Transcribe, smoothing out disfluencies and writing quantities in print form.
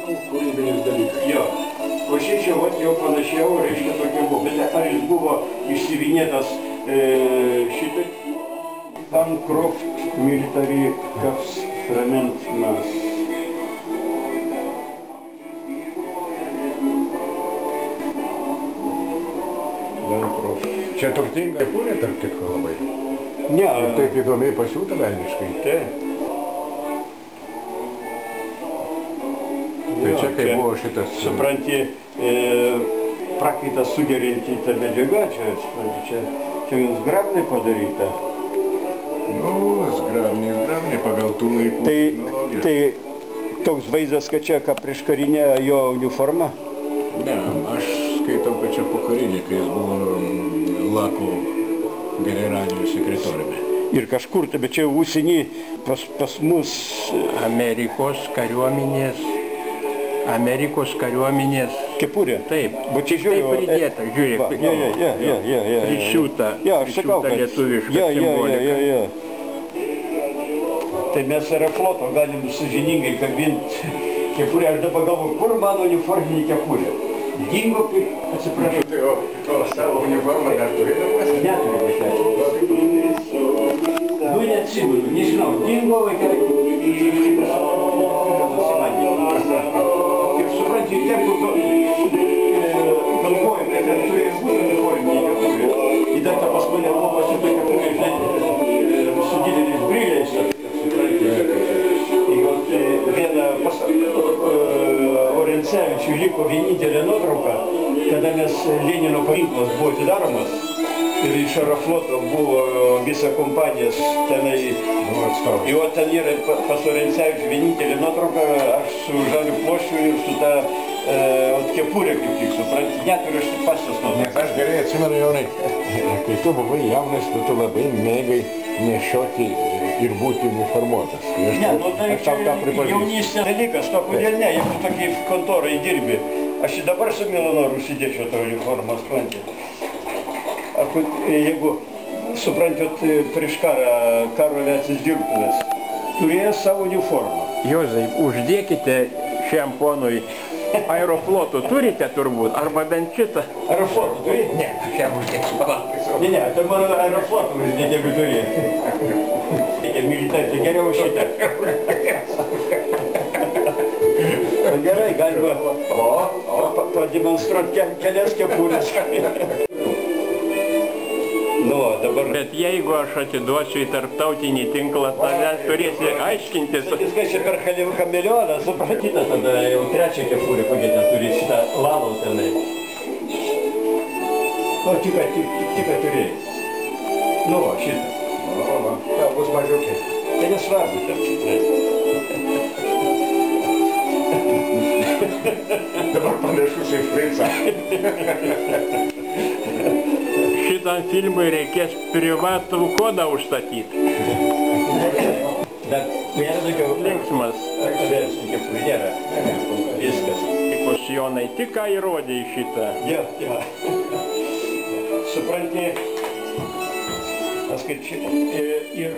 kūrybinis dalykas. Jo. O šičia jau panašiau, reiškia, tokia buvo. Bet ar jis buvo išsivinėtas šitai Bancroft Military Cuffs Fragment Mass. Čia turtinga kūrė, tarp kitko, labai. Ne, Ir taip įdomiai pasiūta velniškai. Tai čia kai buvo šitas... Supranti, prakaitas sugerinti tą medžiagą, čia jums grabnai padaryta. Nu, zgrabniai pagal tų laikų. Tai toks vaizdas, kad čia ką prieš karinę jo uniforma? Ne, aš skaitau, kad čia po karinė, kai jis buvo Lako generalinio sekretoriumi. Ir kažkur, bet čia užsienį pas mus... Amerikos kariuomenės... Kepurė? Taip. Bet čia žiūrėjau... Taip pridėta, žiūrėk. Prišiūta lietuviška simbolika. Tai mes Aerofloto galim sąžiningai kabinti kepurę. Aš dabar galvoju, kur mano uniforminė kepurė? Dingo, kaip atsiprašau. Tai o savo uniformą dar turėdamas? Neturiu vaikelį. Nu, neatsimenu, nežinau, dingo vaikelį. Ir supranti, tiek galvojame, kad ten turėjo būti uniforminė kepurė. Ir dar ta pas mane buvo pasita kepurė, su dideliais briliais. Orencevičių liko vienintelė nuotrauka, kada mes Lenino paminklas buvo atidaromas ir iš Aerofloto buvo visa kompanijas tenai. Ir ten yra pas Orencevičių vienintelė nuotrauka, aš su Žaliu Ploščiu ir su ta kepurė, kaip tik supranti, neturiu aš pastas nuotraukas. Aš gerai atsimenu, Jonai, kai tu buvai jaunas, tu labai mėgai nešioti ir būti uniformuotas. Ne, nu tai jaunystės dalykas, to kodėl ne, jeigu tokį kontorai dirbi. Aš ir dabar su Milanoru užsidėčiau tą uniformą, supranti. Jeigu, suprantat, prieš karo aviacijos dirbtuvės, turėjo savo uniformą. Juozai, uždėkite šiam ponui Aerofloto turite turbūt, arba bent šitą. Aerofloto turi? Ne, aš jam uždėksiu palaukis. Ne, tai mano Aerofloto uždėti, jeigu turi. Militariai, tai geriau šitą. Gerai, galima pademonstruoti kelias kepurės. Nu, dabar... Bet jeigu aš atiduosiu į tarptautinį tinklą, tada turėsi aiškintis. Viskai čia per chameleoną, supratyta tada jau trečią kepurę, kokią ten turi šitą lalą tenai. O, tik turėjai. Nu, šitą. Gal bus mažiukiai. Tai nesvarbu ten. Dabar panašus į Fricą. Šitam filmui reikės privatų kodą užstatyti. Dar nėra daugiau linksmas. Kepurė nėra. Viskas. Tikos Jonai, tik ką įrodė šitą. Jo. Supranti, aš kaip šitą. Ir